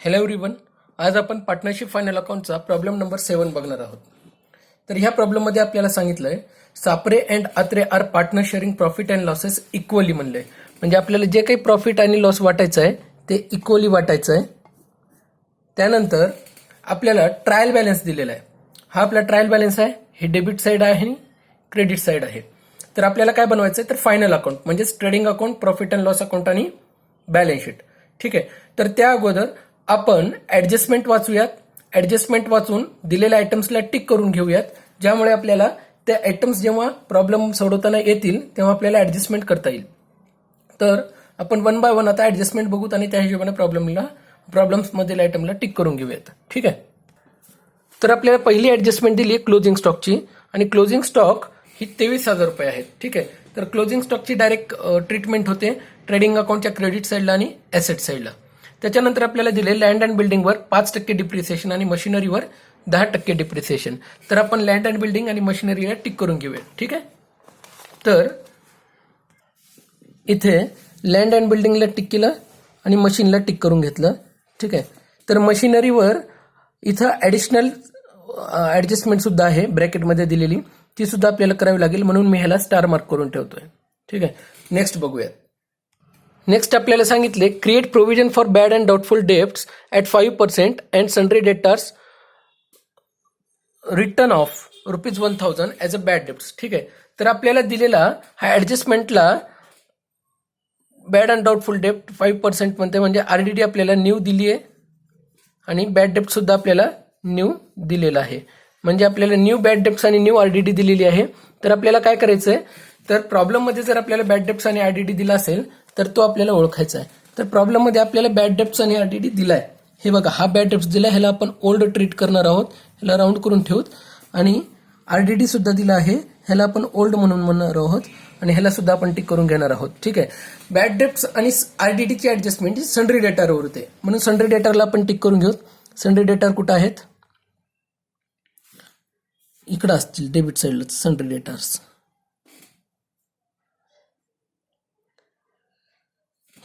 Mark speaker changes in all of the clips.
Speaker 1: Hello everyone, आज आपण partnership final अकाउंटचा प्रॉब्लेम नंबर 7 बघणार आहोत. तर ह्या प्रॉब्लेममध्ये आपल्याला सांगितलंय Sapre and Atre are partner sharing profit and losses equally म्हणलंय. म्हणजे आपल्याला जे काही प्रॉफिट आणि लॉस वाटायचं आहे ते इक्वली वाटायचं आहे. त्यानंतर आपल्याला ट्रायल बॅलन्स दिलेला आहे. हा आपला ट्रायल बॅलन्स आहे. हे डेबिट साईड आहे आणि क्रेडिट साईड आहे. तर आपल्याला काय बनवायचं आहे तर फायनल अकाउंट म्हणजेच trading account, profit and loss account आणि बॅलन्स शीट. ठीक आहे. तर त्या अगोदर आपण ऍडजस्टमेंट वाचूयात. ऍडजस्टमेंट वाचून दिलेल्या आयटम्सला टिक करून घेऊयात, ज्यामुळे आपल्याला त्या आयटम्स जेव्हा प्रॉब्लेम सोडवताना येतील तेव्हा आपल्याला ऍडजस्टमेंट करता येईल. तर आपण वन बाय वन आता ऍडजस्टमेंट बघूत आणि त्या हिशोबाने प्रॉब्लेम्स मधील आयटमला टिक करून घेऊयात. ठीक आहे. तर आपल्याला पहिली ऍडजस्टमेंट दिली आहे क्लोजिंग स्टॉकची, आणि क्लोजिंग स्टॉक ही 23,000 रुपये आहेत. ठीक आहे. तर क्लोजिंग स्टॉकची डायरेक्ट ट्रीटमेंट होते ट्रेडिंग अकाउंटच्या क्रेडिट साईडला आणि ॲसेट साईडला. त्याच्यानंतर आपल्याला दिले लँड अँड बिल्डिंगवर 5% डिप्रिसिएशन आणि मशिनरीवर 10% डिप्रिसिएशन. तर आपण लँड अँड बिल्डिंग आणि मशिनरीला टिक करून घेऊया. ठीक आहे. तर इथे लँड अँड बिल्डिंगला टिक केलं आणि मशीनला टिक करून घेतलं. ठीक आहे. तर मशिनरीवर इथं ॲडिशनल ॲडजस्टमेंट सुद्धा आहे ब्रॅकेटमध्ये दिलेली, ती सुद्धा आपल्याला करावी लागेल, म्हणून मी ह्याला स्टार मार्क करून ठेवतोय. ठीक आहे. नेक्स्ट बघूयात. नेक्स्ट आपल्याला सांगितले create provision for bad and doubtful debts at 5% and sundry debtors return of ₹1,000 as a bad debts. ठीक आहे. तर आपल्याला दिलेला हा ॲडजस्टमेंटला बॅड अँड डाऊटफुल डेब्ट 5% म्हणते, म्हणजे RDD आपल्याला न्यू दिली आहे आणि बॅड डेब्ट सुद्धा आपल्याला न्यू दिलेला आहे. म्हणजे आपल्याला न्यू बॅड डेब्ट्स आणि न्यू RDD दिलेली आहे. तर आपल्याला काय करायचं आहे तर प्रॉब्लेममध्ये जर आपल्याला बॅड डेब्ट्स आणि RDD दिला असेल तर तो आपल्याला ओळखायचा आहे. तर प्रॉब्लेममध्ये आपल्याला बॅड डेब्ट्स आणि RDD दिलाय. हे बघा, हा बॅड डेब्ट्स दिला, ह्याला आपण ओल्ड ट्रीट करणार आहोत, ह्याला राऊंड करून ठेवूत. आणि RDD सुद्धा दिला आहे, ह्याला आपण ओल्ड म्हणून म्हणणार आहोत आणि ह्याला सुद्धा आपण टिक करून घेणार आहोत. ठीक आहे. बॅड डेब्ट्स आणि RDDची ऍडजस्टमेंट ही सन्ड्री डेटारवर होते, म्हणून सन्ड्री डेटारला आपण टिक करून घेऊ. सन्ड्री डेटार कुठं आहेत? इकडं असतील डेबिट साईडला सन्ड्री डेटार्स.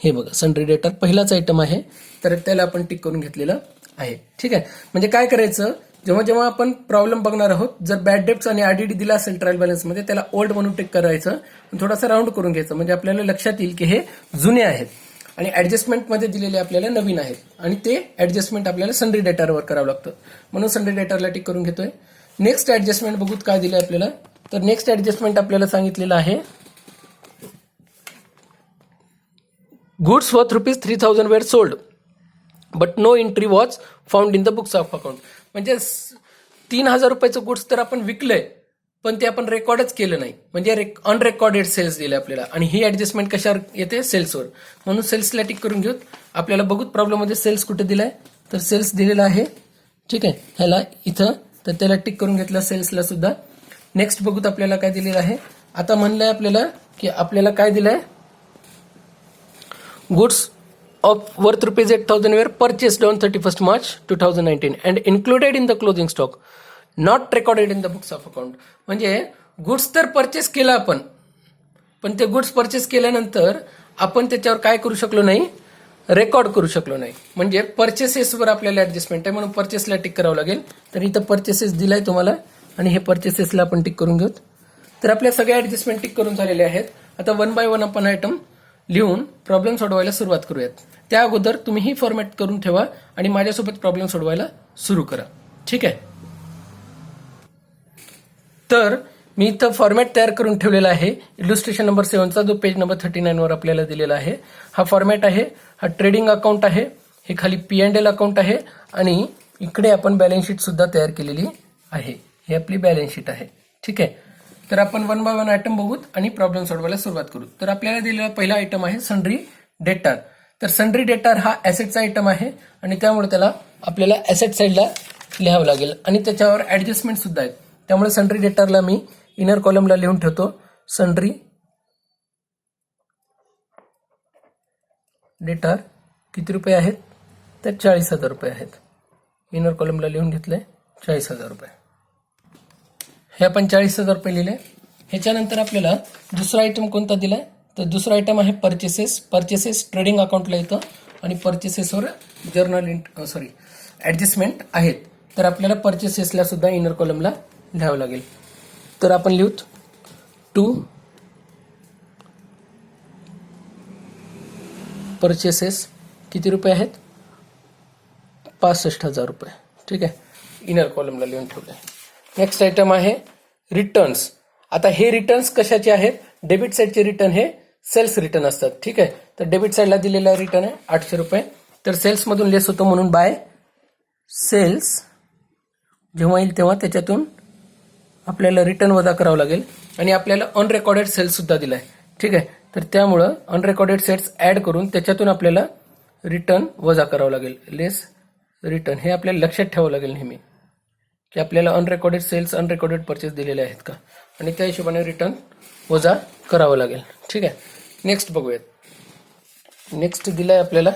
Speaker 1: हे बघा, सन्ड्री डेटार पहिलाच आयटम आहे, तर त्याला आपण टिक करून घेतलेलं आहे. ठीक आहे. म्हणजे काय करायचं, जेव्हा जेव्हा आपण प्रॉब्लेम बघणार आहोत, जर बॅड डेब्ट्स आणि RDD दिला असेल ट्रायल बॅलन्समध्ये, त्याला ओल्ड म्हणून टिक करायचं, थोडासा राऊंड करून घ्यायचं, म्हणजे आपल्याला लक्षात येईल की हे जुने आहेत आणि ऍडजस्टमेंटमध्ये दिलेले आपल्याला नवीन आहेत, आणि ते ऍडजस्टमेंट आपल्याला सन्ड्री डेटारवर करावं लागतं, म्हणून सन्ड्री डेटारला टिक करून घेतोय. नेक्स्ट ऍडजस्टमेंट बघूत काय दिलं आपल्याला. तर नेक्स्ट ऍडजस्टमेंट आपल्याला सांगितलेलं आहे goods worth ₹3,000 were sold but no entry was found in the books of account. म्हणजे 3,000 रुपयाचं गुड्स तर आपण विकलंय, पण ते आपण रेकॉर्डच केलं नाही, म्हणजे अनरेकॉर्डेड सेल्स दिले आपल्याला. आणि ही ऍडजस्टमेंट कशावर येते? सेल्सवर, म्हणून सेल्सला टिक करून घेऊत. आपल्याला बघूत प्रॉब्लेममध्ये सेल्स कुठे दिलाय, तर सेल्स दिलेला आहे. ठीक आहे. ह्याला इथं, तर त्याला टिक करून घेतलं सेल्सला सुद्धा. नेक्स्ट बघूत आपल्याला काय दिलेलं आहे. आता म्हणलंय आपल्याला की आपल्याला काय दिलंय, goods of worth ₹8,000 were purchased on 31st March 2019 and included in the closing stock not recorded in the books of account. म्हणजे गुड्स तर परचेस केला आपण, पण ते गुड्स परचेस केल्यानंतर आपण त्याच्यावर काय करू शकलो नाही, रेकॉर्ड करू शकलो नाही. म्हणजे परचेसेसवर आपल्याला ऍडजस्टमेंट आहे, म्हणून परचेसला टिक करावं लागेल. तर इथं परचेसेस दिलाय तुम्हाला आणि हे परचेसेसला आपण टिक करून घेऊ. तर आपल्या सगळ्या ऍडजस्टमेंट टिक करून झालेले आहेत. आता वन बाय वन आपण आयटम लिहून प्रॉब्लेम सोडवायला सुरुवात करूयात. त्या अगोदर तुम्ही ही फॉर्मॅट करून ठेवा आणि माझ्यासोबत प्रॉब्लेम सोडवायला सुरू करा. ठीक आहे. तर मी इथं फॉर्मॅट तयार करून ठेवलेला आहे इल्युस्ट्रेशन नंबर 7चा, जो पेज नंबर 39 वर आपल्याला दिलेला आहे. हा फॉर्मॅट आहे. हा ट्रेडिंग अकाउंट आहे, हे खाली P&L अकाउंट आहे, आणि इकडे आपण बॅलन्स शीट सुद्धा तयार केलेली आहे. ही आपली बॅलन्स शीट आहे. ठीक आहे. तर आपण वन बाय वन आयटम बघूत आणि प्रॉब्लेम सोडवायला सुरुवात करू. तर आपल्याला दिलेला पहिला आयटम आहे सन्ड्री डेटार. तर सन्ड्री डेटार हा ॲसेटचा आयटम आहे आणि त्यामुळे त्याला आपल्याला ॲसेट साईडला लिहावं लागेल, आणि त्याच्यावर ऍडजस्टमेंट सुद्धा आहेत. त्यामुळे सन्ड्री डेटारला मी इनर कॉलमला लिहून ठेवतो. सन्ड्री डेटार किती रुपये आहेत, तर 40,000 रुपये आहेत. इनर कॉलमला लिहून घेतले 40,000 रुपये. हे आपण 40,000 रुपये लिहिले. ह्याच्यानंतर आपल्याला दुसरा आयटम कोणता दिलाय, तर दुसरा आयटम आहे परचेसेस. परचेसेस ट्रेडिंग अकाउंटला येतं आणि परचेसेसवर ॲडजस्टमेंट आहेत. तर आपल्याला परचेसेसला सुद्धा इनर कॉलमला लिहावं लागेल. तर आपण लिहूत 2 परचेसेस किती रुपये आहेत, 65,000 रुपये. ठीक आहे, इनर कॉलमला लिहून ठेवले. नेक्स्ट आयटम आहे रिटर्न्स. आता हे रिटर्न्स कशाचे आहेत, डेबिट साईडचे रिटर्न हे सेल्स रिटर्न असतात. ठीक आहे, तर डेबिट साईडला दिलेला रिटर्न आहे 800 रुपये. तर सेल्समधून लेस होतो म्हणून बाय सेल्स जेव्हा येईल तेव्हा त्याच्यातून आपल्याला रिटर्न वजा करावं लागेल. आणि आपल्याला अनरेकॉर्डेड सेल्स सुद्धा दिलाय. ठीक आहे, तर त्यामुळं अनरेकॉर्डेड सेल्स ऍड करून त्याच्यातून आपल्याला रिटर्न वजा करावं लागेल. लेस रिटर्न हे आपल्याला लक्षात ठेवावं लागेल नेहमी की आपल्याला अनरेकॉर्डेड सेल्स अनरेकॉर्डेड परचेस दिलेले आहेत का, आणि त्या हिशोबाने रिटर्न वजा करावं लागेल. ठीक आहे, नेक्स्ट बघूयात. नेक्स्ट दिलाय आपल्याला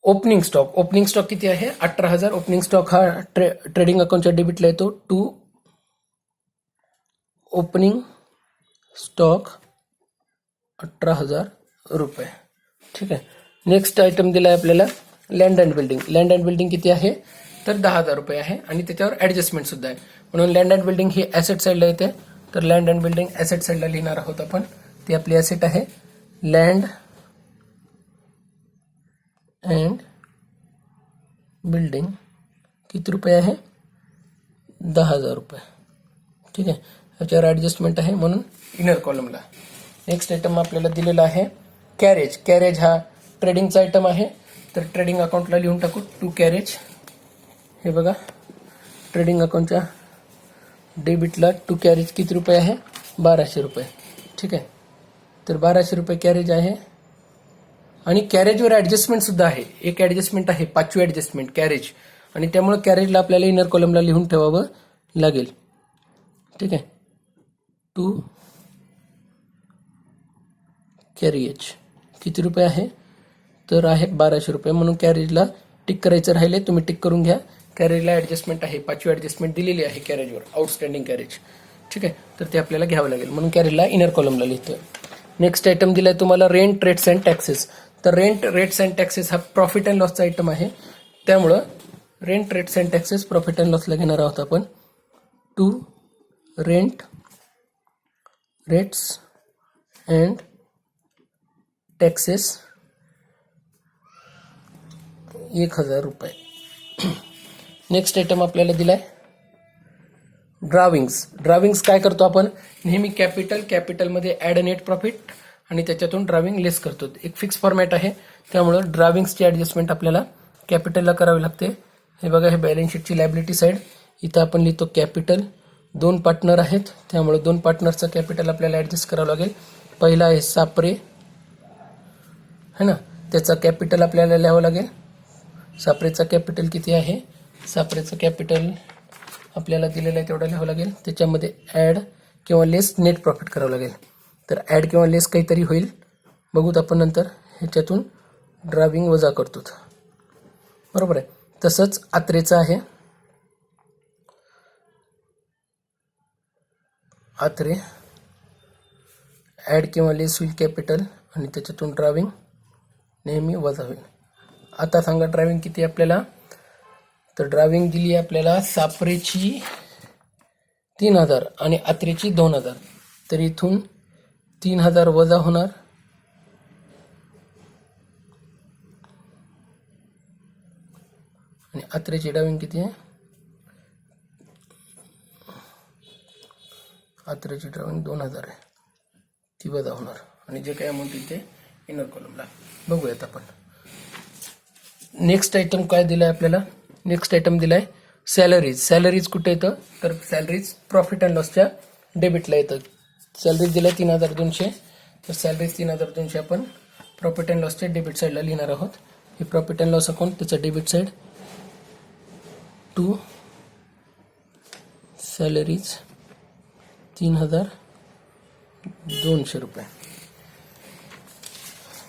Speaker 1: ओपनिंग स्टॉक. ओपनिंग स्टॉक किती आहे, 18,000. ओपनिंग स्टॉक हा ट्रेडिंग अकाउंटच्या डेबिटला येतो. टू ओपनिंग स्टॉक 18,000 रुपये. ठीक आहे, नेक्स्ट आयटम दिलाय आपल्याला land and building. Land and building किती आहे, तर 10,000 रुपये आहे आणि त्याच्यावर ॲडजस्टमेंट सुद्धा आहे. म्हणून लँड अँड बिल्डिंग ही ॲसेट साईडला येते. तर लँड अँड बिल्डिंग ॲसेट साईडला लिहिणार आहोत आपण. ती आपली ॲसेट आहे. लँड अँड बिल्डिंग किती रुपये आहे, 10,000 रुपये. ठीक आहे, याच्यावर ॲडजस्टमेंट आहे म्हणून इनर कॉलमला. नेक्स्ट आयटम आपल्याला दिलेला आहे कॅरेज. कॅरेज हा ट्रेडिंगचा आयटम आहे. तर ट्रेडिंग अकाउंटला लिहून टाकू 2 कॅरेज. हे बघा, ट्रेडिंग अकाउंटच्या डेबिटला 2 कॅरेज किती रुपये आहे, 1200 रुपये. ठीक आहे, तर 1200 रुपये कॅरेज आहे. आणि कॅरेजवर ॲडजस्टमेंट सुद्धा आहे. एक ॲडजस्टमेंट आहे, 5वी ॲडजस्टमेंट कॅरेज, आणि त्यामुळे कॅरेजला आपल्याला इनर कॉलमला लिहून ठेवावं लागेल. ठीक आहे, 2 कॅरेज किती रुपये आहे, तर आहे 1200 रुपये. म्हणून कॅरेजला टिक करायचं राहिले, तुम्ही टिक करून घ्या. कॅरेजला ॲडजस्टमेंट आहे, 5वी ॲडजस्टमेंट दिलेली आहे कॅरेजवर, आउटस्टँडिंग कॅरेज. ठीक आहे, तर ते आपल्याला घ्यावं लागेल म्हणून कॅरेजला इनर कॉलमला लिहितोय. नेक्स्ट आयटम दिलाय तुम्हाला रेंट, रेट्स अँड टॅक्सेस. तर रेंट, रेट्स अँड टॅक्सेस हा प्रॉफिट अँड लॉसचा आयटम आहे. त्यामुळं rent, rates and taxes profit and लॉसला घेणार आहोत आपण. 2 रेंट, रेट्स अँड टॅक्सेस 1,000 रुपये. नेक्स्ट आयटम आपल्याला दिलाय ड्राविंग्स. ड्राविंग्स काय करतो आपण, नेहमी कॅपिटलमध्ये ॲड नेट प्रॉफिट आणि त्याच्यातून ड्राविंग लेस करतो. एक फिक्स फॉर्मॅट आहे, त्यामुळं ड्राविंग्सची ॲडजस्टमेंट आपल्याला कॅपिटलला करावी लागते. हे बघा, हे बॅलन्स शीटची लायबिलिटी साईड. इथं आपण लिहितो कॅपिटल. 2 पार्टनर आहेत, त्यामुळे 2 पार्टनरचं कॅपिटल आपल्याला ॲडजस्ट करावं लागेल. पहिला आहे सापरे, है ना, त्याचा कॅपिटल आपल्याला लिहावं लागेल. सापरेचा कॅपिटल किती आहे, सापरेचं कॅपिटल आपल्याला दिलेलं आहे तेवढं लिहावं लागेल. त्याच्यामध्ये ॲड किंवा लेस नेट प्रॉफिट करावं लागेल. तर ॲड किंवा लेस काहीतरी होईल, बघूत आपण नंतर. ह्याच्यातून ड्राविंग वजा करतो, बरोबर आहे. तसंच आत्रेचं आहे, आत्रे ॲड किंवा लेस होईल कॅपिटल आणि त्याच्यातून ड्राविंग नेहमी वजा होईल. आता सांगा ड्राविंग किती आपल्याला, तर ड्राविंग दिली आहे आपल्याला सापरेची 3,000 आणि आत्रेची 2,000. तर इथून 3,000 वजा होणार आणि आत्रेची ड्राविंग किती आहे, आत्रेची ड्राविंग 2,000 आहे, ती वजा होणार. आणि जे काही अमाऊंट इथे इनर कॉलमला बघूयात आपण. नेक्स्ट आयटम काय दिलाय आपल्याला, नेक्स्ट आयटम दिलाय सॅलरीज. सॅलरीज कुठे येतं, तर सॅलरीज प्रॉफिट अँड लॉसच्या डेबिटला येतं. सॅलरीज दिलाय 3,200. तर सॅलरीज 3,200 आपण प्रॉफिट अँड लॉसच्या डेबिट साईडला लिहिणार आहोत. हे प्रॉफिट अँड लॉस अकाउंट, त्याचं डेबिट साईड. 2 सॅलरीज 3,200 रुपये.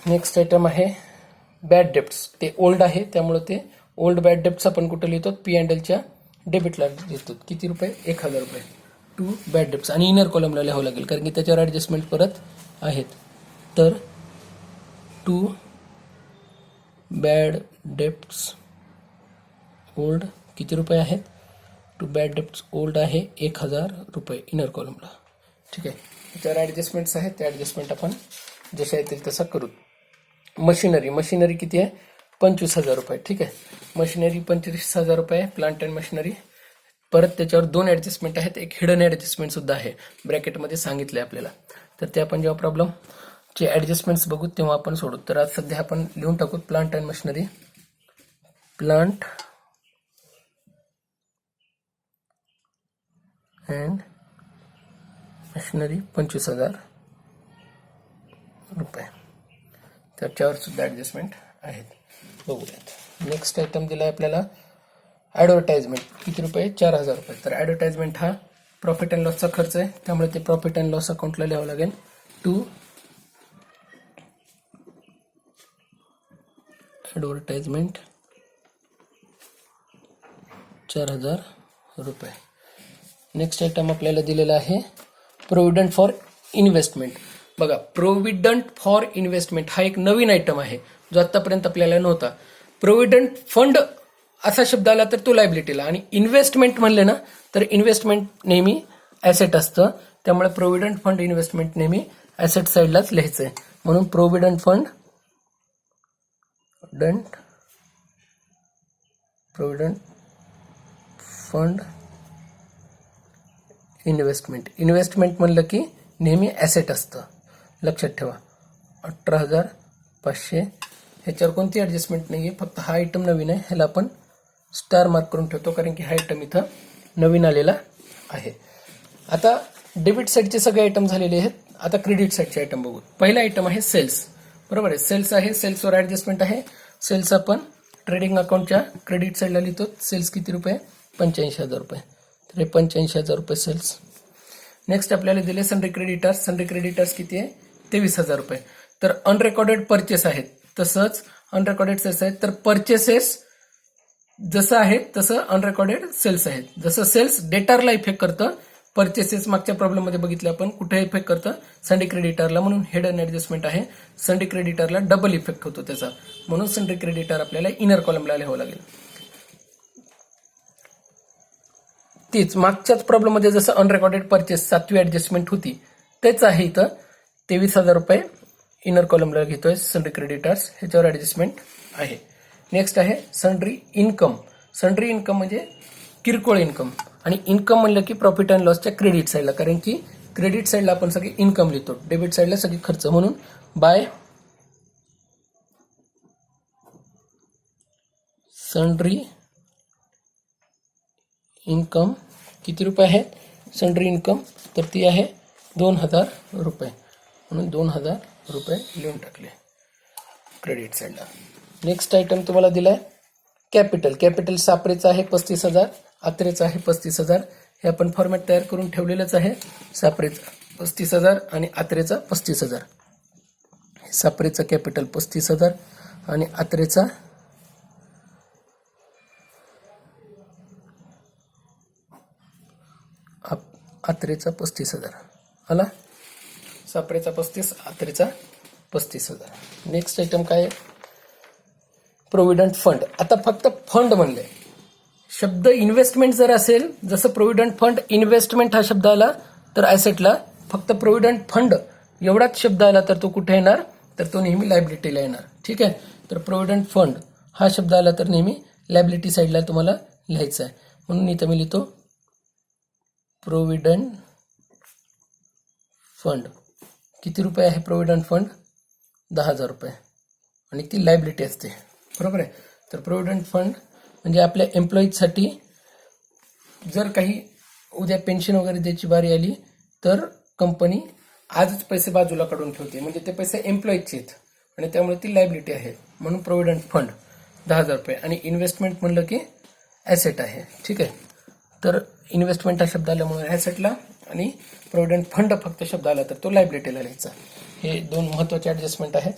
Speaker 1: नेक्स्ट आयटम आहे बॅड डेप्ट्स. ते ओल्ड आहे, त्यामुळे ते ओल्ड बॅड डेप्ट्स आपण कुठे लिहितो, P&Lच्या डेबिटला लिहितो. किती रुपये, 1,000 रुपये. 2 बॅड डेप्ट्स आणि इनर कॉलमला लिहावं लागेल कारण की त्याच्यावर ॲडजस्टमेंट परत आहेत. तर टू बॅड डेप्ट्स ओल्ड किती रुपये आहेत, टू बॅड डेप्ट्स ओल्ड आहे 1000 रुपये इनर कॉलमला. ठीक आहे, त्याच्यावर ॲडजस्टमेंट्स आहेत, त्या ॲडजस्टमेंट आपण जशा येतील तसा करू. मशिनरी किती आहे, 25,000 रुपये. ठीक आहे, मशिनरी 25,000 रुपये, प्लांट अँड मशिनरी. परत त्याच्यावर 2 ॲडजस्टमेंट आहेत, एक हिडन ॲडजस्टमेंट सुद्धा आहे, ब्रॅकेटमध्ये सांगितलं आहे आपल्याला. तर ते आपण जेव्हा प्रॉब्लेमचे ॲडजस्टमेंट्स बघू तेव्हा आपण सोडू. तर आज सध्या आपण लिहून टाकू plant and machinery. Plant and machinery 25,000 रुपये. त्याच्यावर सुद्धा ॲडजस्टमेंट आहेत, बघूयात. नेक्स्ट आयटम दिला आहे आपल्याला ॲडव्हर्टाइजमेंट. किती रुपये, 4,000 रुपये. तर ॲडव्हर्टाइजमेंट हा प्रॉफिट अँड लॉसचा खर्च आहे, त्यामुळे ते प्रॉफिट अँड लॉस अकाउंटला लिहावं लागेल. टू ॲडव्हर्टाइजमेंट 4,000 रुपये. नेक्स्ट आयटम आपल्याला दिलेला आहे प्रोव्हिडंट फॉर इन्व्हेस्टमेंट. बघा, प्रोव्हिडंट फॉर इन्व्हेस्टमेंट हा एक नवीन आयटम आहे जो आतापर्यंत आपल्याला नव्हता. प्रोव्हिडंट फंड असा शब्द आला तर तो लायबिलिटीला, आणि इन्व्हेस्टमेंट म्हणले ना तर इन्व्हेस्टमेंट नेहमी ॲसेट असतं, त्यामुळे प्रोव्हिडंट फंड इन्व्हेस्टमेंट नेहमी ॲसेट साईडलाच लिहायचं आहे. म्हणून प्रोव्हिडंट फंड इन्व्हेस्टमेंट म्हणलं की नेहमी ॲसेट असतं, लक्षात ठेवा. 18,500. ह्याच्यावर कोणती ॲडजस्टमेंट नाही आहे, फक्त हा आयटम नवीन आहे, ह्याला आपण स्टार मार्क करून ठेवतो कारण की हा आयटम इथं नवीन आलेला आहे. आता डेबिट साईडचे सगळे आयटम झालेले आहेत. आता क्रेडिट साईडचे आयटम बघू. पहिला आयटम आहे सेल्स, बरोबर आहे, सेल्स आहे, सेल्सवर ॲडजस्टमेंट आहे. सेल्स आपण ट्रेडिंग अकाउंटच्या क्रेडिट साईडला लिहितो. सेल्स किती रुपये, 85,000 रुपये. तर हे 85,000 रुपये सेल्स. नेक्स्ट आपल्याला दिले सनरी क्रेडिटर्स किती आहे, 23,000 रुपये. तर अनरेकॉर्डेड परचेस आहेत, तसंच अनरेकॉर्डेड सेल्स आहेत. तर परचेसेस जसं आहे तसं अनरेकॉर्डेड सेल्स आहेत. जसं सेल्स डेटारला इफेक्ट करतं, परचेसेस मागच्या प्रॉब्लेममध्ये बघितले आपण कुठे इफेक्ट करतं, सनडी क्रेडिटरला, म्हणून हिडन ॲडजस्टमेंट आहे. सनडी क्रेडिटरला डबल इफेक्ट होतो त्याचा, म्हणून सनडी क्रेडिटर आपल्याला इनर कॉलमला लिहावं लागेल. तीच मागच्याच प्रॉब्लेममध्ये जसं अनरेकॉर्डेड परचेस 7वी ॲडजस्टमेंट होती, तेच आहे इथं. 23,000 रुपये इनर कॉलमला घेतोय सनडी क्रेडिटर्स, ह्याच्यावर ॲडजस्टमेंट आहे. नेक्स्ट आहे सनड्री इन्कम. सनड्री इन्कम म्हणजे किरकोळ इन्कम, आणि इन्कम म्हणलं की प्रॉफिट अँड लॉसच्या क्रेडिट साईडला, कारण की क्रेडिट साईडला आपण सगळे इन्कम लिहितो, डेबिट साईडला सगळी खर्च, म्हणून बाय सनड्री इन्कम किती रुपये आहे सनड्री इन्कम, तर ती आहे 2,000 रुपये, म्हणून 2,000 रुपये लिहून टाकले क्रेडिट साईडला. नेक्स्ट आयटम तुम्हाला दिलाय कॅपिटल सापरेचा आहे 35,000, आत्रेचा आहे 35,000. हे आपण फॉर्मॅट तयार करून ठेवलेलंच आहे. सापरेचा 35,000 आणि आत्रेचा 35,000. सापरेचा कॅपिटल 35,000 आणि आत्रेचा 35,000 आला. सापरेचा 35, आत्रेचा 35,000. नेक्स्ट आयटम काय आहे, प्रोव्हिडंट फंड. आता फक्त फंड म्हणले, शब्द इन्व्हेस्टमेंट जर असेल, जसं प्रोव्हिडंट फंड इन्व्हेस्टमेंट हा शब्द आला तर ॲसेटला, फक्त प्रोव्हिडंट फंड एवढाच शब्द आला तर तो कुठे येणार, तर तो नेहमी लायबिलिटीला येणार. ठीक आहे, तर प्रोव्हिडंट फंड हा शब्द आला तर नेहमी लायबिलिटी साईडला तुम्हाला लिहायचं आहे. म्हणून इथं मी लिहितो प्रोव्हिडंट फंड. किती रुपये आहे प्रोव्हिडंट फंड, 10,000 रुपये, आणि ती लायबिलिटी असते, बरोबर आहे. तर प्रोव्हिडंट फंड म्हणजे आपल्या एम्प्लॉईजसाठी जर काही उद्या पेन्शन वगैरे द्यायची बारी आली तर कंपनी आजच पैसे बाजूला काढून ठेवते, म्हणजे ते पैसे एम्प्लॉईजचे आहेत आणि त्यामुळे ती लायबिलिटी आहे. म्हणून प्रोव्हिडंट फंड 10,000 रुपये. आणि इन्व्हेस्टमेंट म्हणलं की ॲसेट आहे. ठीक आहे, तर इन्व्हेस्टमेंट हा शब्द आल्यामुळे ॲसेटला, आणि प्रोव्हिडंट फंड फक्त शब्द आला तर तो लायबिलिटीला लिहायचा. हे 2 महत्त्वाचे ॲडजस्टमेंट आहेत.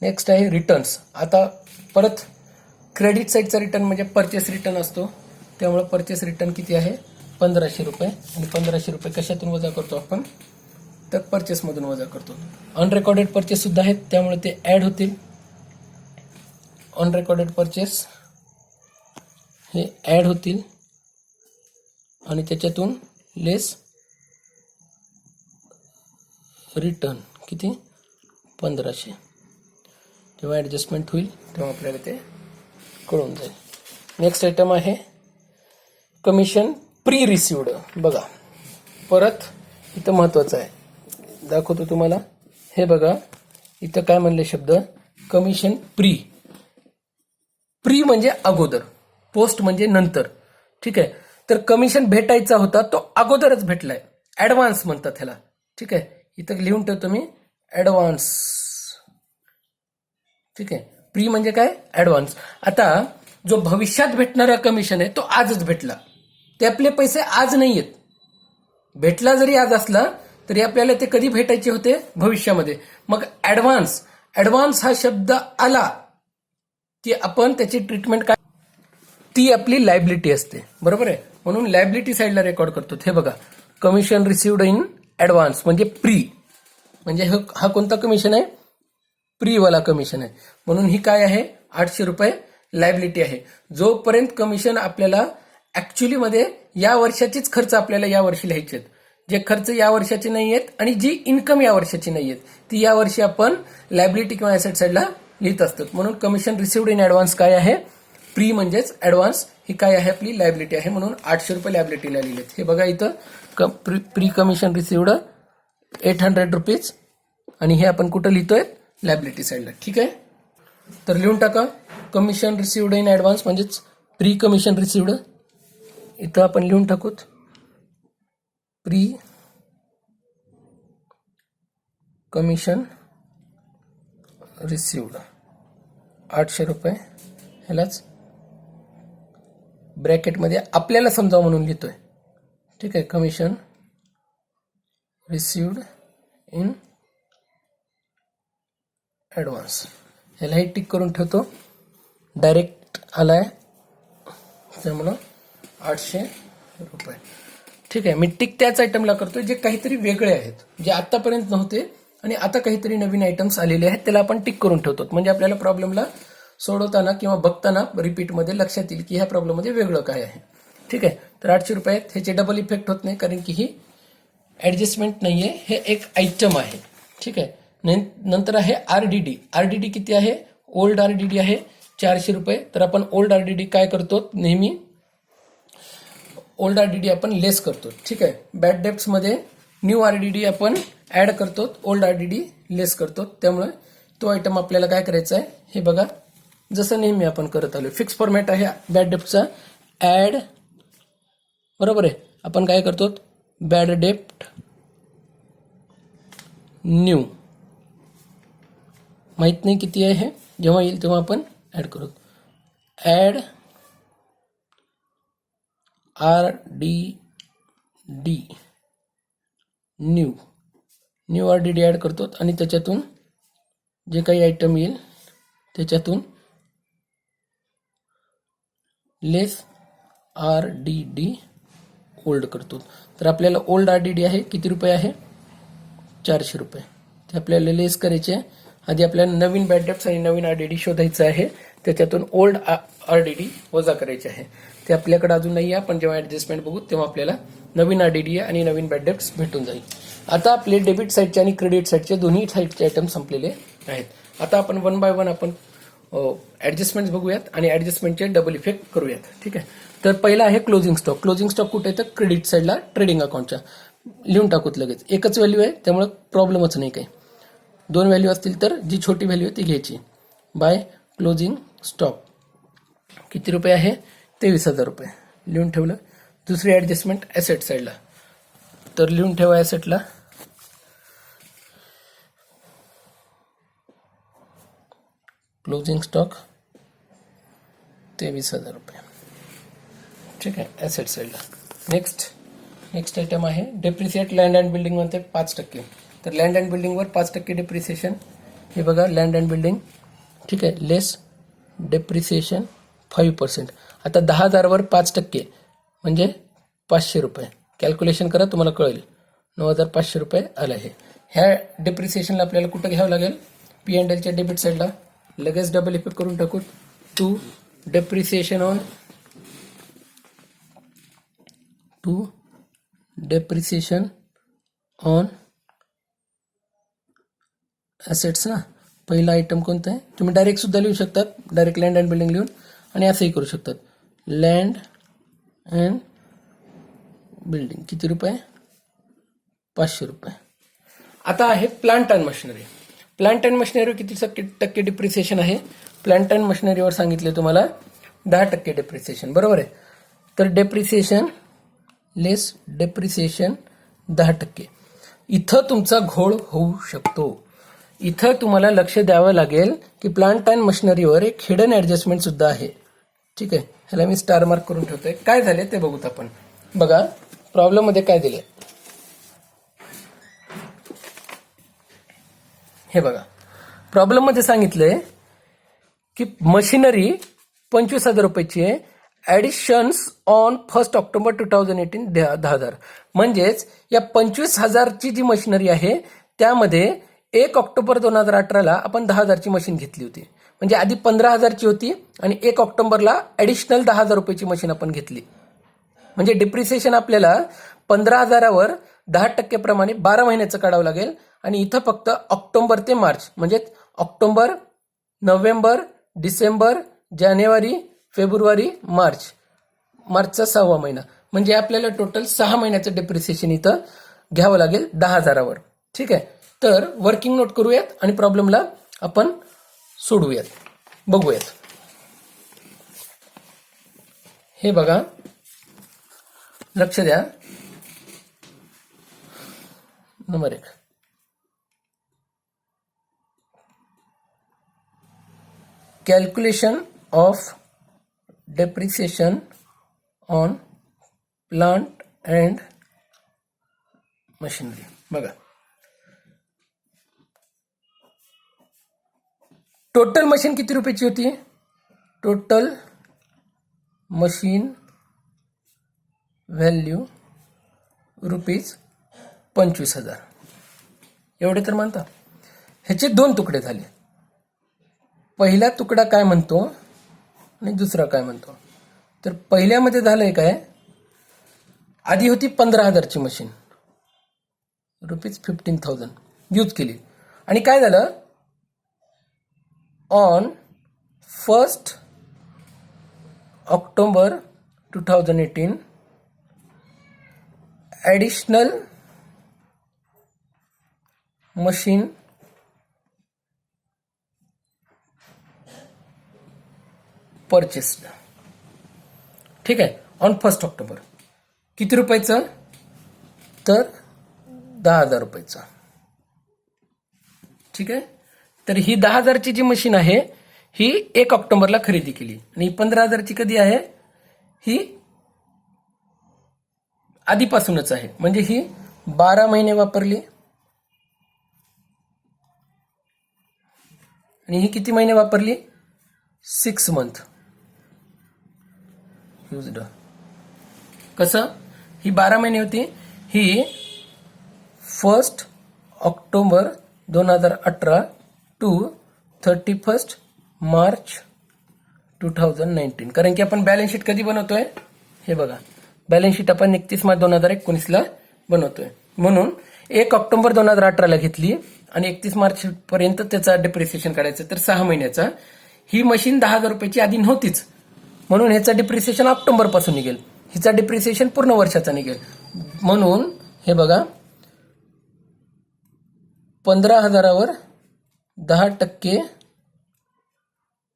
Speaker 1: नेक्स्ट आहे रिटर्न्स. आता परत क्रेडिट साईडचा रिटर्न म्हणजे परचेस रिटर्न असतो, त्यामुळे परचेस रिटर्न किती आहे 1,500 रुपये. आणि 1,500 रुपये कशातून वजा करतो आपण, तर परचेसमधून वजा करतो. अनरेकॉर्डेड परचेस सुद्धा आहेत, त्यामुळे ते ॲड होतील. अनरेकॉर्डेड परचेस हे ॲड होतील आणि त्याच्यातून लेस रिटर्न किती 1500. जेव्हा ॲडजस्टमेंट होईल तेव्हा आपल्याला ते कळून जाईल. नेक्स्ट आयटम आहे कमिशन प्री रिसिव्ड. बघा परत इथं महत्त्वाचं आहे, दाखवतो तुम्हाला. हे बघा इथं काय म्हणले शब्द, कमिशन प्री. प्री म्हणजे अगोदर, पोस्ट म्हणजे नंतर. ठीक आहे, तर कमिशन भेटायचा होता तो अगोदरच भेटलाय, ॲडव्हान्स म्हणतात ह्याला. ठीक आहे, इथं लिहून ठेवतो मी ॲडव्हान्स. ठीक आहे, प्री म्हणजे काय, ॲडव्हान्स. आता जो भविष्यात भेटणारा कमिशन आहे तो आजच भेटला, ते आपले पैसे आज नाही आहेत. भेटला जरी आज असला तरी आपल्याला ते कधी भेटायचे होते, भविष्यामध्ये. मग ॲडव्हान्स हा शब्द आला की आपण त्याची ट्रीटमेंट काय, ती आपली लायबिलिटी असते, बरोबर आहे. म्हणून लायबिलिटी साईडला रेकॉर्ड करतो. हे बघा, कमिशन रिसिव्ड इन ॲडव्हान्स म्हणजे प्री, म्हणजे हा कोणता कमिशन आहे, प्रीवाला कमिशन आहे. म्हणून ही काय आहे, 800 रुपये लायबिलिटी आहे. जोपर्यंत कमिशन आपल्याला ऍक्च्युली मध्ये या वर्षाचीच खर्च आपल्याला या वर्षी लिहायचे आहेत, जे खर्च या वर्षाचे नाही आहेत आणि जी इन्कम या वर्षाची नाही आहेत ती या वर्षी आपण लायबिलिटी किंवा ऍसेट साईडला लिहित असतो. म्हणून कमिशन रिसिव्ड इन ॲडव्हान्स काय आहे, प्री म्हणजेच ॲडव्हान्स. ही काय आहे, आपली लायबिलिटी आहे. म्हणून 800 रुपये लायबिलिटीला लिहिलेत. हे बघा इथं प्री कमिशन रिसिव्ड 800 रुपीज आणि हे आपण कुठं लिहितोय, लायबिलिटी साईडला. ठीक आहे, तर लिहून टाका कमिशन रिसिव्ड इन ॲडव्हान्स म्हणजेच प्री कमिशन रिसिव्ड. इथं आपण लिहून टाकूत प्री कमिशन रिसिव्ड 800 रुपये. ह्यालाच ब्रॅकेटमध्ये आपल्याला समजावं म्हणून लिहितोय. ठीक आहे, कमिशन रिसिव्ड इन ॲडव्हान्स. ह्यालाही टिक करून ठेवतो, डायरेक्ट आलाय त्यामुळं 800 रुपये. ठीक आहे, मी टिक त्याच आयटमला करतोय जे काहीतरी वेगळे आहेत, जे आतापर्यंत नव्हते आणि आता काहीतरी नवीन आयटम्स आलेले आहेत, त्याला आपण टिक करून ठेवतो. म्हणजे आपल्याला प्रॉब्लेमला सोडवताना किंवा बघताना रिपीटमध्ये लक्षात येईल की ह्या प्रॉब्लेममध्ये वेगळं काय आहे. ठीक आहे, तर 800 रुपये आहेत. ह्याचे डबल इफेक्ट होत नाही कारण की ही ॲडजस्टमेंट नाहीये, हे एक आयटम आहे. ठीक आहे, नंतर आहे आरडीडी. आरडीडी किती आहे, ओल्ड आरडीडी आहे 400 रुपये. तर आपण ओल्ड आरडीडी काय करतो, नेहमी ओल्ड आरडीडी आपण लेस करतो. ठीक आहे, बॅड डेप्ट्समध्ये न्यू आरडीडी आपण ऍड करतो, ओल्ड आरडीडी लेस करतो. त्यामुळे तो आयटम आपल्याला काय करायचा आहे, हे बघा जसं नेहमी आपण करत आलो. फिक्स फॉर्मॅट आहे बॅड डेप्टचा, ऍड, बरोबर आहे. आपण काय करतो, बॅड डेप्ट न्यू, माहित नाही किती आहे हे, जेव्हा येईल तेव्हा आपण ऍड करू. Add RDD new RDD add करतो आणि त्याच्यातून जे काही आयटम येईल त्याच्यातून लेस आरडीडी ओल्ड करतो. तर आपल्याला ओल्ड आरडीडी आहे किती रुपये आहे, 400 रुपये. ते आपल्याला लेस करायचे आहे. आधी आपल्याला नवीन बॅड डेप्ट्स आणि नवीन आरडीडी शोधायचं आहे, त्याच्यातून ओल्ड आरडीडी वजा करायचे आहे. ते आपल्याकडे अजून नाही आहे, पण जेव्हा ऍडजस्टमेंट बघू तेव्हा आपल्याला नवीन आरडीडी आणि नवीन बॅड डेप्ट्स भेटून जाईल. आता आपले डेबिट साईडचे आणि क्रेडिट साईडचे दोन्ही साईडचे आयटम संपलेले आहेत. आता आपण वन बाय वन आपण ऍडजस्टमेंट्स बघूयात आणि ऍडजस्टमेंटचे डबल इफेक्ट करूयात. ठीक आहे, तर पहिला आहे क्लोजिंग स्टॉक. क्लोजिंग स्टॉक कुठे आहे, तर क्रेडिट साईडला ट्रेडिंग अकाउंटच्या. लिहून टाकूत लगेच, एकच व्हॅल्यू आहे त्यामुळे प्रॉब्लेमच नाही काही. 2 व्हॅल्यू असतील तर जी छोटी व्हॅल्यू आहे ती घ्यायची. बाय क्लोजिंग स्टॉक किती रुपये आहे, 23,000 रुपये. लिहून ठेवलं. दुसरी ऍडजस्टमेंट ॲसेट साईडला, तर लिहून ठेवा ॲसेटला क्लोजिंग स्टॉक 23,000 रुपये. ठीक आहे, ॲसेट साईडला. नेक्स्ट आयटम आहे डेप्रिसिएट लँड अँड बिल्डिंग म्हणते 5%. तर लँड अँड बिल्डिंगवर 5% डेप्रिसिएशन. हे बघा लँड अँड बिल्डिंग. ठीक आहे, लेस डेप्रिसिएशन 5%. आता 10,000 वर 5% म्हणजे 500 रुपये. कॅल्क्युलेशन करा, तुम्हाला कळेल. 9,500 रुपये आले आहे. ह्या डेप्रिसिएशनला आपल्याला कुठं घ्यावं लागेल, पी अँड एलच्या डेबिट साईडला. लगेच डबल इफेक्ट करून टाकू. To depreciation on assets. ना पहिला आयटम कोणता आहे, तुम्ही डायरेक्ट सुद्धा लिहू शकतात, डायरेक्ट लँड अँड बिल्डिंग लिहून, आणि असंही करू शकतात. लँड अँड बिल्डिंग किती रुपये, 500 रुपये. आता आहे plant and machinery. Plant and मशिनरीवर किती टक्के डिप्रिसिएशन आहे, प्लांट अँड मशिनरीवर सांगितले तुम्हाला 10% डिप्रिसिएशन, बरोबर आहे. तर डेप्रिसिएशन लेस डेप्रिसिएशन 10%. इथं तुमचा घोळ होऊ शकतो. इथं तुम्हाला लक्ष द्यावं लागेल की प्लांट अँड मशिनरीवर एक हिडन ऍडजस्टमेंट सुद्धा आहे. ठीक आहे, ह्याला मी स्टार मार्क करून ठेवतोय. काय झाले ते बघूत आपण. बघा प्रॉब्लेम मध्ये काय दिले, हे बघा. प्रॉब्लेम मध्ये सांगितलंय की मशिनरी 25,000 रुपयाची आहे, ऍडिशन्स ऑन 1 ऑक्टोबर 2018 10,000. म्हणजेच या 25,000ची जी मशिनरी आहे त्यामध्ये 1 ऑक्टोबर 2018ला आपण 10,000ची मशीन घेतली होती. म्हणजे आधी 15,000ची होती आणि 1 ऑक्टोबरला ऍडिशनल 10,000 रुपयाची मशीन आपण घेतली. म्हणजे डिप्रिसिएशन आपल्याला 15,000वर 10% प्रमाणे 12 महिन्याचं काढावं लागेल. आणि इथं फक्त ऑक्टोबर ते मार्च, म्हणजे ऑक्टोबर, नोव्हेंबर, डिसेंबर, जानेवारी, फेब्रुवारी, मार्चचा 6वा महिना, म्हणजे आपल्याला टोटल 6 महिन्याचं डिप्रिसिएशन इथं घ्यावं लागेल 10,000वर. ठीक आहे, तर वर्किंग नोट करूयात आणि प्रॉब्लेमला आपण सोडवूयात, बघूयात. हे बघा, लक्ष द्या. Number 1, calculation of depreciation on plant and machinery. बघा, टोटल मशीन किती रुपयाची होती, टोटल मशीन व्हॅल्यू ₹25,000. एवढे तर म्हणता. ह्याचे 2 तुकडे झाले. पहिला तुकडा काय म्हणतो आणि दुसरा काय म्हणतो. तर पहिल्यामध्ये झालंय काय, आधी होती 15,000ची मशीन, ₹15,000 यूज केली. आणि काय झालं, on 1 October 2018 additional machine purchased. ठीक आहे, ऑन 1 ऑक्टोबर. किती रुपयाचं, तर 10,000 रुपयाचं. ठीक आहे, तर ही 10,000ची जी मशीन आहे ही 1 ऑक्टोबरला खरेदी केली आणि 15,000ची कधी आहे, ही आधीपासूनच आहे. म्हणजे ही 12 महिने वापरली आणि ही किती महिने वापरली, 6 मंथ युज्ड. कसं, ही 12 महिने होती, ही 1 ऑक्टोबर 2018 टू 31 मार्च 2019. कारण की आपण बॅलन्स शीट कधी बनवतोय, हे बघा, बॅलन्स शीट आपण 31 मार्च 2019ला बनवतोय. म्हणून 1 ऑक्टोबर 2018ला घेतली आणि 31 मार्च पर्यंत त्याचा डिप्रिसिएशन काढायचं, तर 6 महिन्याचा. ही मशीन 10,000 रुपयाची आधी नव्हतीच, म्हणून ह्याचा डिप्रिसिएशन ऑक्टोबर पासून निघेल, हिचा डिप्रिसिएशन पूर्ण वर्षाचा निघेल. म्हणून हे बघा, 15,000वर 10%,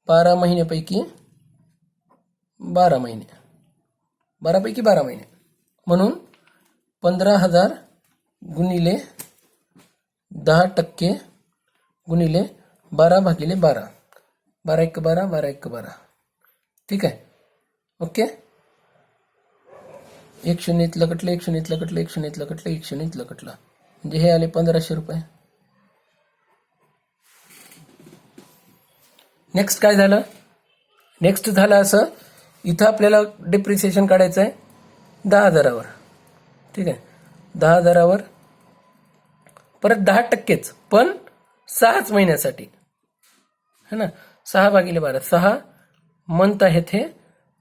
Speaker 1: 12 महिन्यापैकी 12 महिने, 12 पैकी 12 महिने. म्हणून 15,000 गुणिले 10% गुणिले 12/12, 12×1 = 12, ठीक आहे. ओके, 1 शून्य इथलं कटलं, 1 शून्य इथलं कटलं, 1 शून्य इथलं कटलं, 1 शून्य इथलं कटलं, म्हणजे हे आले 1,500 रुपये. नेक्स्ट काय झालं, नेक्स्ट झालं असं, इथं आपल्याला डिप्रिसिएशन काढायचं आहे 10,000वर. ठीक आहे, 10,000वर परत 10%च, पण 6 महिन्यासाठी, है ना. 6/12, 6 मंथ आहेत, हे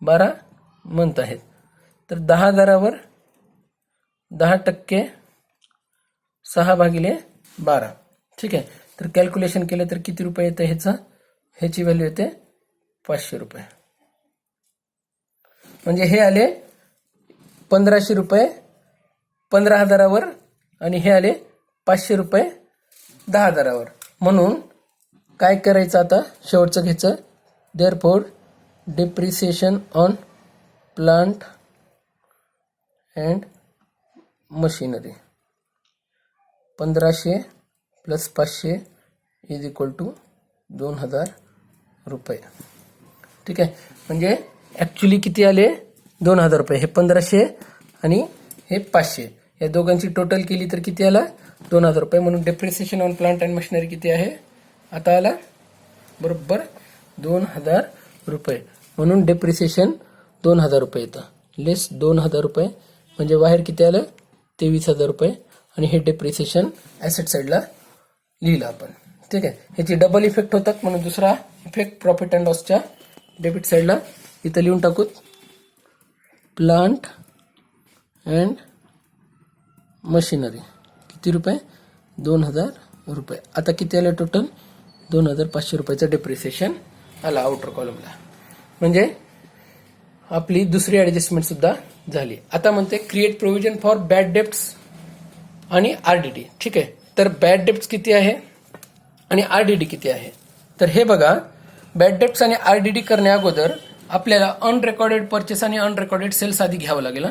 Speaker 1: 12 मंथ आहेत. तर 10,000वर 10%, 6/12. ठीक आहे. तर कॅल्क्युलेशन केलं तर किती रुपये येतं ह्याची व्हॅल्यू येते 500 रुपये. म्हणजे हे आले 1500 रुपये 15,000वर आणि हे आले 500 रुपये 10,000वर. म्हणून काय करायचं आता, शेवटचं घ्यायचं. Therefore depreciation on plant and machinery 1500 + 500 = 2,000 रुपये. ठीक आहे. म्हणजे ॲक्च्युली किती आले 2,000 रुपये. हे 1500 आणि हे 500, या दोघांची टोटल केली तर किती आला 2,000 रुपये. म्हणून depreciation on plant and machinery किती आहे आता आला बरोबर 2,000 रुपये. म्हणून डेप्रिसिएशन 2,000 रुपये येतं. लेस 2,000 रुपये म्हणजे बाहेर किती आलं 23,000 रुपये. आणि हे डेप्रिसिएशन ॲसेट साईडला लिहिलं आपण. ठीक आहे. ह्याची डबल इफेक्ट होतात, म्हणून दुसरा इफेक्ट प्रॉफिट अँड लॉसच्या डेबिट साईडला इथं लिहून टाकूत. प्लांट अँड मशिनरी किती रुपये 2,000 रुपये. आता किती आलं टोटल 2,500 रुपयाचं डेप्रिसिएशन आला आउटर कॉलमला. म्हणजे आपली दुसरी ॲडजस्टमेंट सुद्धा झाली. आता म्हणते create provision for bad debts आणि आरडीडी. ठीक आहे. तर बॅड डेप्ट्स किती आहे आणि आरडीडी किती आहे. तर हे बघा, बॅड डेप्ट्स आणि आरडीडी करण्या अगोदर आपल्याला अनरेकॉर्डेड परचेस आणि अनरेकॉर्डेड सेल्स आधी घ्यावं लागेल.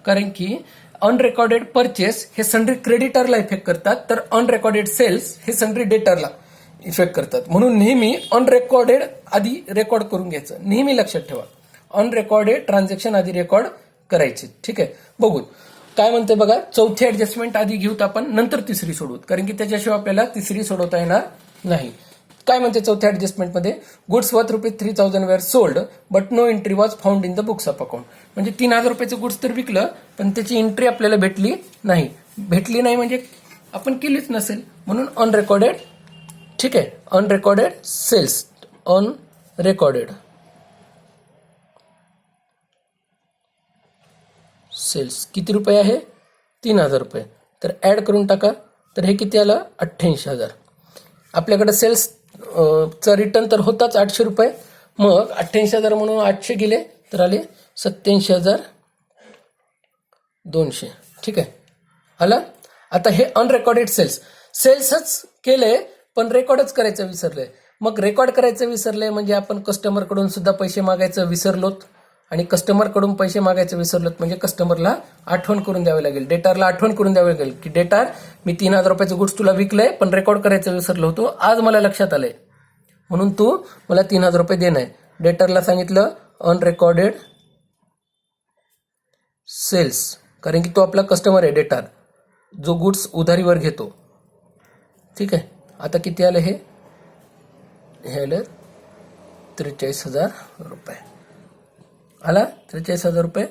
Speaker 1: कारण की अनरेकॉर्डेड परचेस हे सन्ड्री क्रेडिटरला इफेक्ट करतात, तर अनरेकॉर्डेड सेल्स हे सन्ड्री डेटरला इफेक्ट करतात. म्हणून नेहमी अनरेकॉर्डेड आधी रेकॉर्ड करून घ्यायचं. नेहमी लक्षात ठेवा, अनरेकॉर्डेड ट्रान्झॅक्शन आधी रेकॉर्ड करायचे. ठीक आहे. बघू काय म्हणते बघा. चौथी ऍडजस्टमेंट आधी घेऊत आपण, नंतर तिसरी सोडवूत, कारण की त्याच्याशिवाय आपल्याला तिसरी सोडवता येणार नाही. काय म्हणते चौथ्या ऍडजस्टमेंटमध्ये, goods worth ₹3,000 were sold but no entry was found in the books of account. म्हणजे 3,000 रुपयाचं गुड्स तर विकलं, पण त्याची एंट्री आपल्याला भेटली नाही. भेटली नाही म्हणजे आपण केलीच नसेल, म्हणून अनरेकॉर्डेड. ठीक आहे. अनरेकॉर्डेड सेल्स, अनरेकॉर्डेड सेल्स किती रुपये आहे 3,000 रुपये. तर ॲड करून टाका. तर हे किती आलं 88,000. आपल्याकडे सेल्स चा रिटर्न तर होताच 800 रुपये. मग 88,000 म्हणून 800 गेले तर आले 87,200. ठीक आहे. आला. आता हे अनरेकॉर्डेड सेल्सच केले, पण रेकॉर्डच करायचं विसरले. मग रेकॉर्ड करायचं विसरले म्हणजे आपण कस्टमरकडून सुद्धा पैसे मागायचं विसरलोत. आणि कस्टमरकडून पैसे मागायचं विसरलोत म्हणजे कस्टमरला आठवण करून द्यावी लागेल, डेटारला आठवण करून द्यावी लागेल की डेटार मी 3,000 रुपयाचं गुड्स तुला विकलंय, पण रेकॉर्ड करायचं विसरलो होतो, आज मला लक्षात आलंय, म्हणून तू मला 3,000 रुपये देणं आहे. डेटारला सांगितलं अनरेकॉर्डेड सेल्स, कारण की तो आपला कस्टमर आहे डेटार, जो गुड्स उधारीवर घेतो. ठीक आहे. आता किती आलं हे आलं 43,000 रुपये. आला 43,000 रुपये.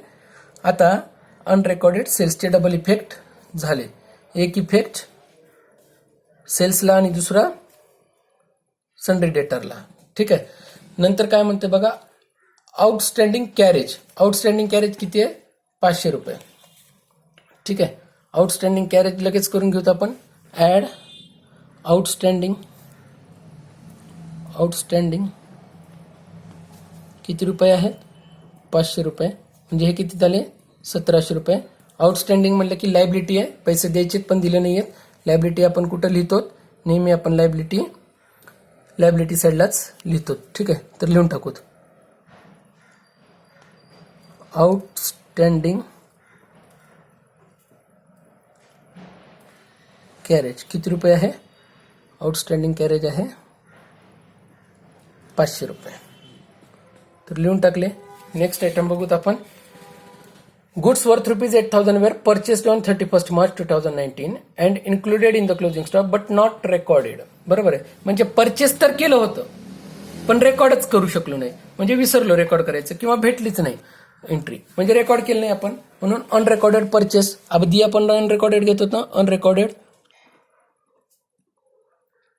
Speaker 1: आता अनरेकॉर्डेड सेल्सचे डबल इफेक्ट झाले. एक इफेक्ट सेल्सला आणि दुसरा सन्ड्री डेटरला. ठीक आहे. नंतर काय म्हणते बघा, आउटस्टँडिंग कॅरेज. आउटस्टँडिंग कॅरेज किती आहे 500 रुपये. ठीक आहे. आउटस्टँडिंग कॅरेज लगेच करून घेऊत आपण. ॲड आउटस्टँडिंग किती रुपये आहेत 500 रुपये. म्हणजे हे किती झाले 1,700 रुपये. आउटस्टँडिंग म्हणलं की लायबिलिटी आहे, पैसे द्यायचे पण दिले नाही आहेत. लायबिलिटी आपण कुठं लिहितो, नेहमी आपण लायबिलिटी साईडलाच लिहितो. ठीक आहे. तर लिहून टाकूत आउटस्टँडिंग कॅरेज किती रुपये आहे. आउटस्टँडिंग कॅरेज आहे 500 रुपये. तर लिहून टाकले. नेक्स्ट आयटम बघूत आपण. Goods worth ₹8,000 were purchased on 31 March 2019 and included in the closing stock but not recorded. बरोबर आहे. म्हणजे परचेस तर केलं होतं पण रेकॉर्डच करू शकलो नाही, म्हणजे विसरलो रेकॉर्ड करायचं किंवा भेटलीच नाही एंट्री, म्हणजे रेकॉर्ड केलं नाही आपण, म्हणून अनरेकॉर्डेड परचेस. आधी आपण अनरेकॉर्डेड घेत होतो, अनरेकॉर्डेड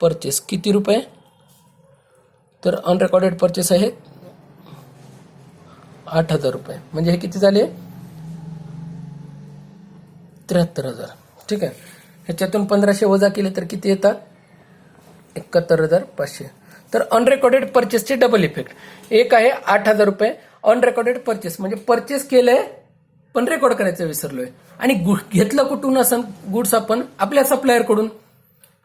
Speaker 1: परचेस किती रुपये, तर अनरेकॉर्डेड परचेस आहे 8,000 रुपये. म्हणजे हे किती झाले 73,000. ठीक आहे. ह्याच्यातून 1,500 वजा केले तर किती येतात 71,500. तर अनरेकॉर्डेड परचेसचे डबल इफेक्ट. एक आहे 8,000 रुपये अनरेकॉर्डेड परचेस, म्हणजे परचेस केलंय पण रेकॉर्ड करायचं विसरलोय. आणि घेतलं कुठून असं गुड्स आपण आपल्या सप्लायर कडून,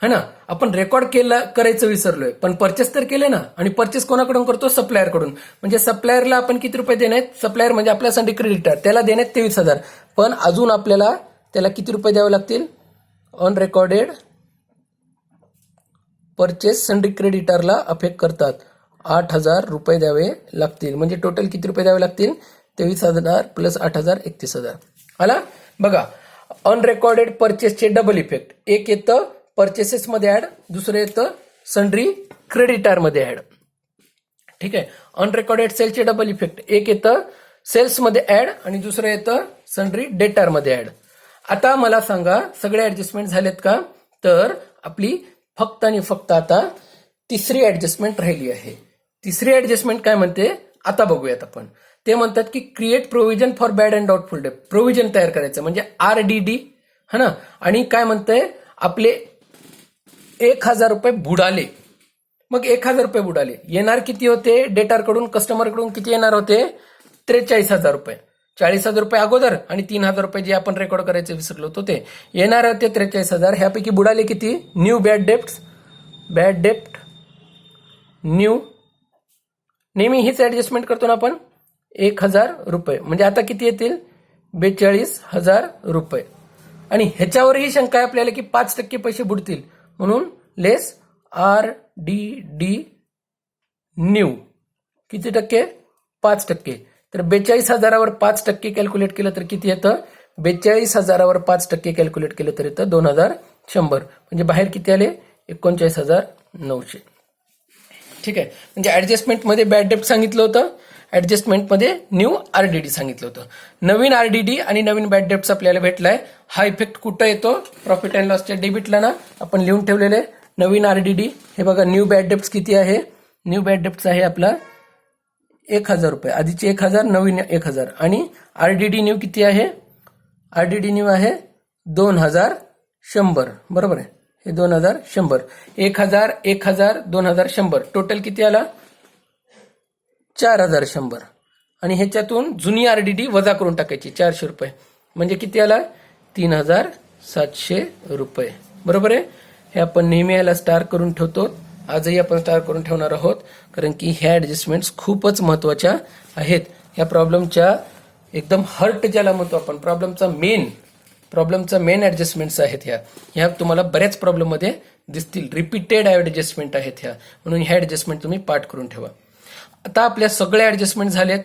Speaker 1: है ना. आपण रेकॉर्ड करायचं विसरलोय पण परचेस तर केले ना. आणि परचेस कोणाकडून करतो सप्लायर कडून. म्हणजे सप्लायरला आपण किती रुपये देण्यात, सप्लायर म्हणजे आपल्यासाठी क्रेडिटर, त्याला देण्यात 23,000. पण अजून आपल्याला त्याला किती रुपये द्यावे लागतील, अनरेकॉर्डेड परचेस सन्ड्री क्रेडिटरला अफेक्ट करतात 8,000 रुपये द्यावे लागतील. म्हणजे टोटल किती रुपये द्यावे लागतील 23,000 प्लस 8,000 31,000. आला. बघा अनरेकॉर्डेड परचेसचे डबल इफेक्ट. एक येतं परचेसेस मध्ये ऍड, दुसरं येतं सन्ड्री क्रेडिटर मध्ये ऍड. ठीक आहे. अनरेकॉर्डेड सेलचे डबल इफेक्ट. एक येतं सेल्स मध्ये ऍड आणि दुसरं येतं सन्ड्री डेटर मध्ये ऍड. आता मला सांगा सगळे ऍडजस्टमेंट झालेत का, तर आपली फक्त आणि फक्त आता तिसरी ऍडजस्टमेंट राहिली आहे. तिसरी ऍडजस्टमेंट काय म्हणते आता बघूयात आपण. ते म्हणतात की create provision for bad and doubtful debt. Provision तयार करायचं म्हणजे RDD, है ना. आणि काय म्हणतंय आपले 1,000 रुपये बुडाले. मग 1,000 रुपये बुडाले येणार किती होते डेटारकडून, कस्टमरकडून किती येणार होते 43,000 रुपये. 40,000 रुपये अगोदर आणि 3,000 रुपये जे आपण रेकॉर्ड करायचे विसरलो होतो ते येणार होते 43,000. ह्यापैकी बुडाले किती, न्यू बॅड डेप्ट न्यू. नेहमी हीच ऍडजस्टमेंट करतो ना आपण. 1,000 रुपये म्हणजे आता किती येतील 42,000 रुपये. आणि ह्याच्यावरही शंका आहे आपल्याला की 5% पैसे बुडतील, म्हणून लेस RDD न्यू किती टक्के 5%. तर 42,000वर 5% कॅल्क्युलेट केलं तर किती येतं, 42,000वर 5% कॅल्क्युलेट केलं तर येतं 2,100. म्हणजे बाहेर किती आले 39,900. ठीक आहे. म्हणजे ऍडजस्टमेंटमध्ये बॅड डेप्ट सांगितलं होतं, ऍडजस्टमेंटमध्ये न्यू RDD सांगितलं होतं. नवीन RDD आणि नवीन बॅड डेप्ट आपल्याला भेटलाय. हा इफेक्ट कुठं येतो, प्रॉफिट अँड लॉसच्या डेबिटला ना आपण लिहून ठेवलेले. नवीन RDD हे बघा, न्यू बॅड डेप्ट किती आहे, न्यू बॅड डेप्ट आहे आपला 1,000 रुपये. आधीचे 1,000, नवीन 1,000. आणि RDD न्यू किती आहे, RDD न्यू आहे 2,100. बरोबर आहे, हे 2,100. 1,000 1,000 2,100 टोटल किती आला 4,100. आणि ह्याच्यातून जुनी RDD वजा करून टाकायची 400 रुपये. म्हणजे किती आला 3,700 रुपये. बरोबर आहे. हे आपण नेहमी याला स्टार करून ठेवतो, आजही आपण स्टार करून ठेवणार आहोत, कारण की ह्या ऍडजस्टमेंट्स खूपच महत्वाच्या आहेत. ह्या प्रॉब्लेमच्या एकदम हर्ट ज्याला म्हणतो आपण, प्रॉब्लेमचा मेन ऍडजस्टमेंट्स आहेत ह्या तुम्हाला बऱ्याच प्रॉब्लेममध्ये दिसतील. रिपीटेड ऍडजस्टमेंट आहेत ह्या, म्हणून ह्या ऍडजस्टमेंट तुम्ही पाठ करून ठेवा. आता आपल्या सगळे ऍडजस्टमेंट झालेत,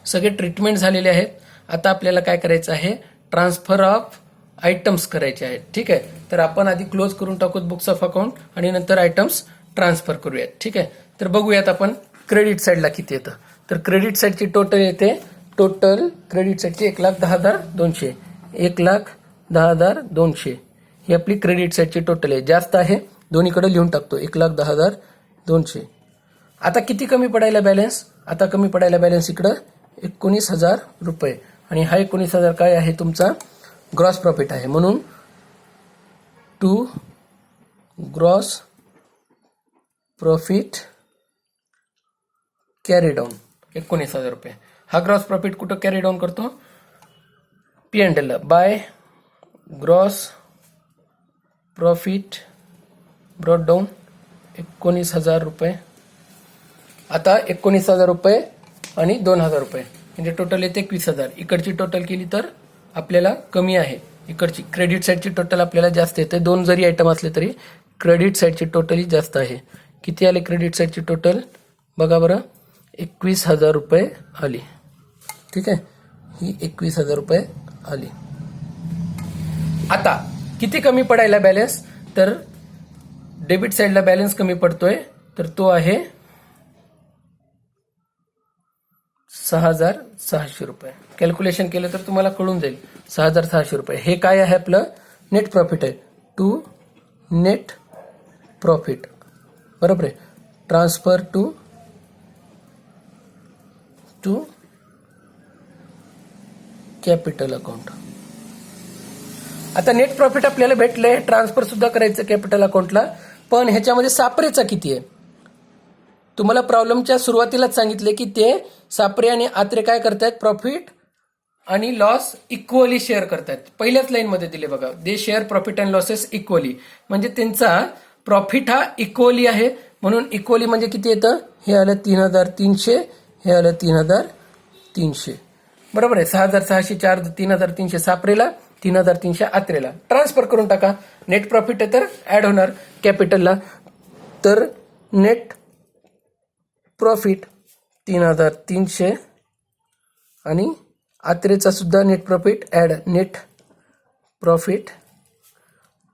Speaker 1: सगळे ट्रीटमेंट झालेले आहेत. आता आपल्याला काय करायचं आहे, ट्रान्सफर ऑफ आयटम्स करायचे आहेत. ठीक आहे. तर आपण आधी क्लोज करून टाकूत बुक्स ऑफ अकाउंट आणि नंतर आयटम्स ट्रान्सफर करूयात. ठीक आहे. तर बघूयात आपण क्रेडिट साईडला किती येतं. तर क्रेडिट साईडची टोटल येते, टोटल क्रेडिट साईडची 1,10,200. 1,10,200 ही आपली क्रेडिट साईडची टोटल आहे. जास्त आहे, दोन्हीकडे लिहून टाकतो 1,10,200. आता किती कमी पडायला बॅलन्स, आता कमी पडायला बॅलन्स इकडं 19,000 रुपये. आणि हा 19,000 काय आहे तुमचा ग्रॉस प्रॉफिट आहे, म्हणून to gross profit carry down 19,000 रुपये. हा ग्रॉस प्रॉफिट कुठं कॅरी डाऊन करतो, P&L by gross profit brought down 19,000 रुपये. आता 19,000 रुपये आणि 2,000 रुपये म्हणजे टोटल येते 21,000. इकडची टोटल केली तर आपल्याला कमी आहे, इकडची क्रेडिट साईडची टोटल आपल्याला जास्त येते. दोन जरी आयटम असले तरी क्रेडिट साईडची टोटली जास्त आहे. किती आले क्रेडिट साईडची टोटल बघा बरं, 21,000 रुपये आली. ठीक आहे, ही 21,000 रुपये आली. आता किती कमी पडायला बॅलन्स, तर डेबिट साईडला बॅलन्स कमी पडतोय, तर तो आहे 6,600 रुपये. कॅल्क्युलेशन केलं तर तुम्हाला कळून जाईल 6,600 रुपये. हे काय आहे आपलं नेट प्रॉफिट आहे, टू नेट प्रॉफिट, बरोबर आहे, ट्रान्सफर टू कॅपिटल अकाउंट. आता नेट प्रॉफिट आपल्याला भेटलंय, ट्रान्सफर सुद्धा करायचं कॅपिटल अकाउंटला, पण ह्याच्यामध्ये सापरेचा किती आहे? तुम्हाला प्रॉब्लेमच्या सुरुवातीलाच सांगितले की ते सापरे आणि आत्रे काय करतायत, प्रॉफिट आणि लॉस इक्वली शेअर करतायत. पहिल्याच लाईनमध्ये दिले बघा, they share profit and losses equally, म्हणजे त्यांचा प्रॉफिट हा इक्वली आहे, म्हणून इक्वली म्हणजे किती येतं, हे आलं 3,300, हे आलं 3,300, बरोबर आहे. 6,600, 3,300 सापरेला, 3,300 आत्रेला. ट्रान्सफर करून टाका, नेट प्रॉफिट आहे तर ऍड होणार कॅपिटलला, तर नेट प्रॉफिट 3,300 आणि आत्रेचा सुद्धा net profit add, net profit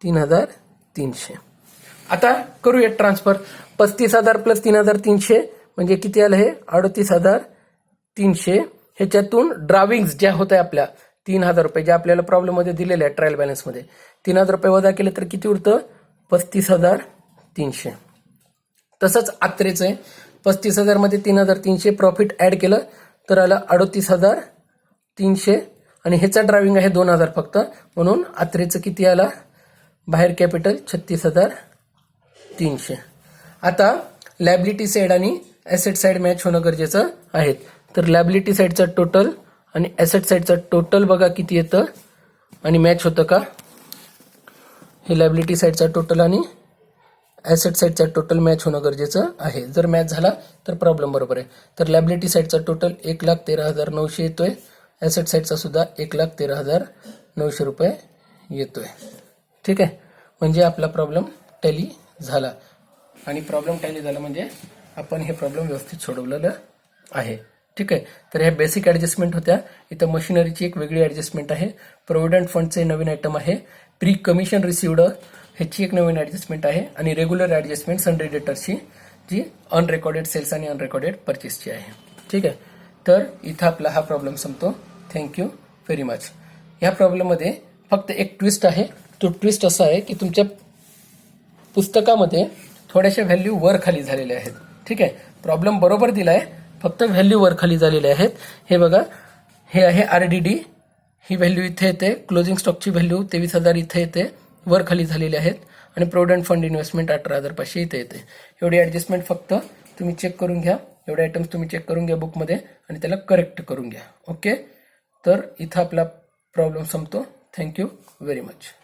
Speaker 1: 3,300. आता करूया ट्रान्सफर. 35,000 प्लस 3,300 म्हणजे किती आलं, हे 38,300. ह्याच्यातून ड्राविंग्स ज्या होत्या आपल्या 3,000 रुपये, ज्या आपल्याला प्रॉब्लेम मध्ये दिलेल्या आहे ट्रायल बॅलन्स मध्ये, 3,000 रुपये वजा केले तर किती उरतं, 35,300. तसंच आत्रेचं आहे, 35,000 मध्ये 3,300 प्रॉफिट ऍड केलं तर आलं 38,300 आणि ह्याचा ड्रायव्हिंग आहे 2,000 फक्त, म्हणून आत्रेचं किती आला बाहेर कॅपिटल 36,300. आता लायबिलिटी साईड आणि ऍसेट साईड मॅच होणं गरजेचं आहे. तर लायबिलिटी साईडचं टोटल आणि ऍसेट साईडचं टोटल बघा किती येतं आणि मॅच होतं का, हे लायबिलिटी साईडचा टोटल आणि ऍसेट साईडचा टोटल मॅच होणं गरजेचं आहे. जर मॅच झाला तर प्रॉब्लेम बरोबर आहे. तर लायबिलिटी साईडचा टोटल 1,13,900 येतोय, ऍसेट साईडचा सुद्धा 1,13,900 रुपये येतोय. ठीक आहे, म्हणजे आपला प्रॉब्लेम टॅली झाला, आणि प्रॉब्लेम टॅली झाला म्हणजे आपण हे प्रॉब्लेम व्यवस्थित सोडवलेलं आहे. ठीक आहे, तर ह्या बेसिक ऍडजस्टमेंट होत्या. इथं मशिनरीची एक वेगळी ऍडजस्टमेंट आहे, प्रोव्हिडंट फंडचे नवीन आयटम आहे, प्री कमिशन रिसिव्ड ह्याची एक नवीन ऍडजस्टमेंट आहे, आणि रेग्युलर ऍडजस्टमेंट सनरी डेटर्सची जी अनरेकॉर्डेड सेल्स आणि अनरेकॉर्डेड परचेसची आहे. ठीक आहे, तर इथं आपला हा प्रॉब्लेम संपतो. Thank you very much. ह्या प्रॉब्लेममध्ये फक्त एक ट्विस्ट आहे, तो ट्विस्ट असा आहे की तुमच्या पुस्तकामध्ये थोड्याशा व्हॅल्यू वर खाली झालेल्या आहेत. ठीक आहे, प्रॉब्लेम बरोबर दिलाय, फक्त व्हॅल्यू वर खाली झालेल्या आहेत. हे बघा, हे आहे आरडीडी, ही व्हॅल्यू इथे येते, क्लोजिंग स्टॉकची व्हॅल्यू 23,000 इथे येते, वर खाली झालेले आहेत, आणि प्रोव्हिडंट फंड इन्व्हेस्टमेंट 18,500 इथे येते. एवढी ऍडजस्टमेंट फक्त तुम्ही चेक करून घ्या, एवढे आयटम्स तुम्ही चेक करून घ्या बुकमध्ये आणि त्याला करेक्ट करून घ्या. ओके, तर इथं आपला प्रॉब्लेम संपतो. Thank you very much.